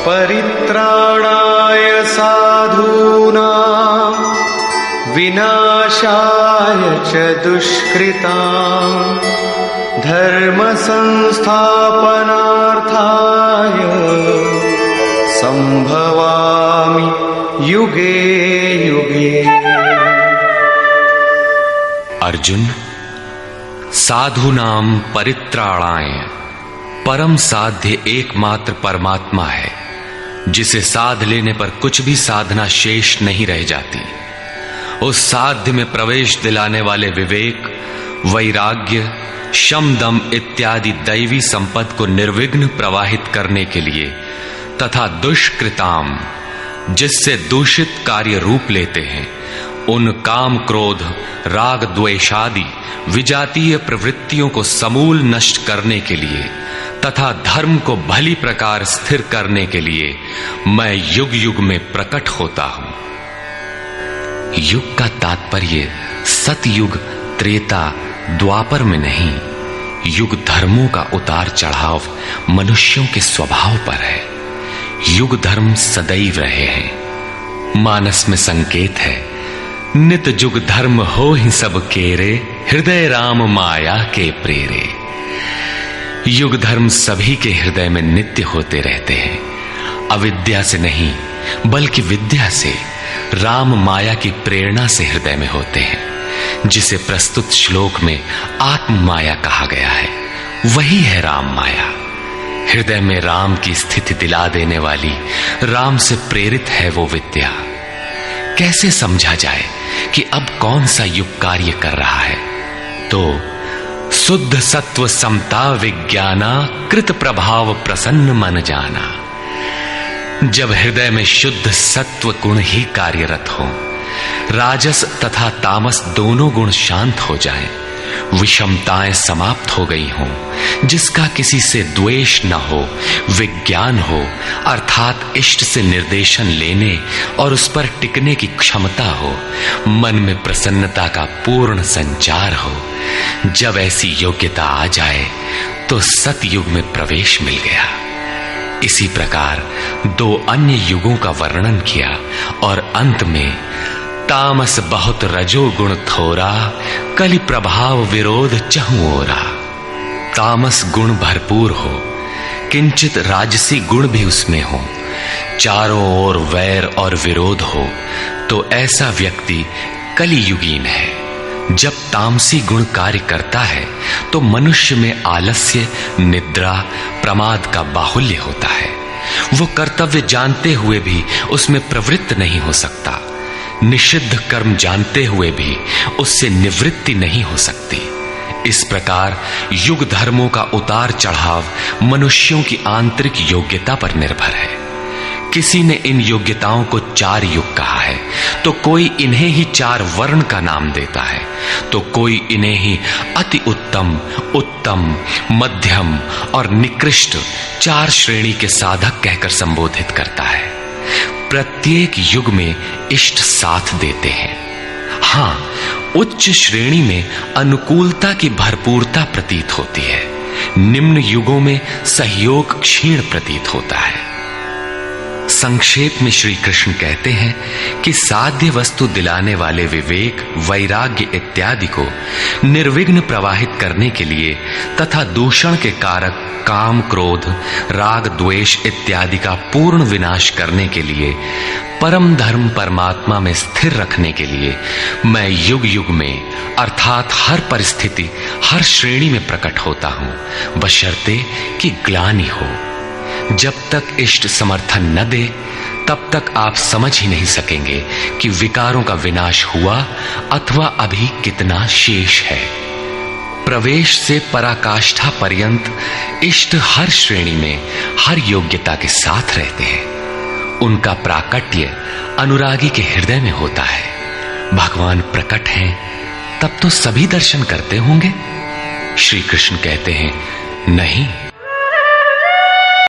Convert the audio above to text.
परित्राणाय साधूनां विनाशाय च दुष्कृतां धर्म संस्थापनार्थाय संभवामि युगे युगे। अर्जुन, साधूनां परित्राणाय परम साध्य एकमात्र परमात्मा है, जिसे साध लेने पर कुछ भी साधना शेष नहीं रह जाती। उस साध्य में प्रवेश दिलाने वाले विवेक, वैराग्य, शम दम इत्यादि दैवी संपत्ति को निर्विघ्न प्रवाहित करने के लिए तथा दुष्कृताम, जिससे दूषित कार्य रूप लेते हैं, उन काम क्रोध राग द्वेषादि विजातीय प्रवृत्तियों को समूल नष्ट करने के लिए तथा धर्म को भली प्रकार स्थिर करने के लिए मैं युग युग में प्रकट होता हूं। युग का तात्पर्य सतयुग, त्रेता, द्वापर में नहीं। युग धर्मों का उतार चढ़ाव मनुष्यों के स्वभाव पर है। युग धर्म सदैव रहे हैं। मानस में संकेत है, नित जुग धर्म हो ही सब केरे, हृदय राम माया के प्रेरे। युग धर्म सभी के हृदय में नित्य होते रहते हैं। अविद्या से नहीं बल्कि विद्या से, राम माया की प्रेरणा से हृदय में होते हैं, जिसे प्रस्तुत श्लोक में आत्म माया कहा गया है। वही है राम माया। हृदय में राम की स्थिति दिला देने वाली, राम से प्रेरित है वो विद्या। कैसे समझा जाए कि अब कौन सा युग कार्य कर रहा है? तो शुद्ध सत्व समता विज्ञाना, कृत प्रभाव प्रसन्न मन जाना। जब हृदय में शुद्ध सत्व गुण ही कार्यरत हो, राजस तथा तामस दोनों गुण शांत हो जाएं, विषमताएं समाप्त हो गई हों, जिसका किसी से द्वेष न हो, विज्ञान हो अर्थात इष्ट से निर्देशन लेने और उस पर टिकने की क्षमता हो, मन में प्रसन्नता का पूर्ण संचार हो, जब ऐसी योग्यता आ जाए तो सतयुग में प्रवेश मिल गया। इसी प्रकार दो अन्य युगों का वर्णन किया और अंत में तामस बहुत रजो गुण थोरा, कलि प्रभाव विरोध चहुं ओरा। तामस गुण भरपूर हो, किंचित राजसी गुण भी उसमें हो, चारों ओर वैर और विरोध हो, तो ऐसा व्यक्ति कलियुगीन है। जब तामसी गुण कार्य करता है तो मनुष्य में आलस्य, निद्रा, प्रमाद का बाहुल्य होता है। वो कर्तव्य जानते हुए भी उसमें प्रवृत्त नहीं हो सकता। निषिद्ध कर्म जानते हुए भी उससे निवृत्ति नहीं हो सकती। इस प्रकार युग धर्मों का उतार चढ़ाव मनुष्यों की आंतरिक योग्यता पर निर्भर है। किसी ने इन योग्यताओं को 4 युग कहा है, तो कोई इन्हें ही 4 वर्ण का नाम देता है, तो कोई इन्हें ही अति उत्तम, उत्तम, मध्यम और निकृष्ट 4 श्रेणी के साधक कहकर संबोधित करता है। प्रत्येक युग में इष्ट साथ देते हैं। हां, उच्च श्रेणी में अनुकूलता की भरपूरता प्रतीत होती है, निम्न युगों में सहयोग क्षीण प्रतीत होता है। संक्षेप में श्री कृष्ण कहते हैं कि साध्य वस्तु दिलाने वाले विवेक, वैराग्य इत्यादि को निर्विघ्न प्रवाहित करने के लिए तथा दूषण के कारक काम, क्रोध, राग, द्वेष इत्यादि का पूर्ण विनाश करने के लिए, परम धर्म परमात्मा में स्थिर रखने के लिए मैं युग युग में अर्थात हर परिस्थिति, हर श्रेणी में प्रकट होता हूं, बशर्ते कि ग्लानि हो। जब तक इष्ट समर्थन न दे तब तक आप समझ ही नहीं सकेंगे कि विकारों का विनाश हुआ अथवा अभी कितना शेष है। प्रवेश से पराकाष्ठा पर्यंत इष्ट हर श्रेणी में, हर योग्यता के साथ रहते हैं। उनका प्राकट्य अनुरागी के हृदय में होता है। भगवान प्रकट हैं तब तो सभी दर्शन करते होंगे। श्री कृष्ण कहते हैं, नहीं,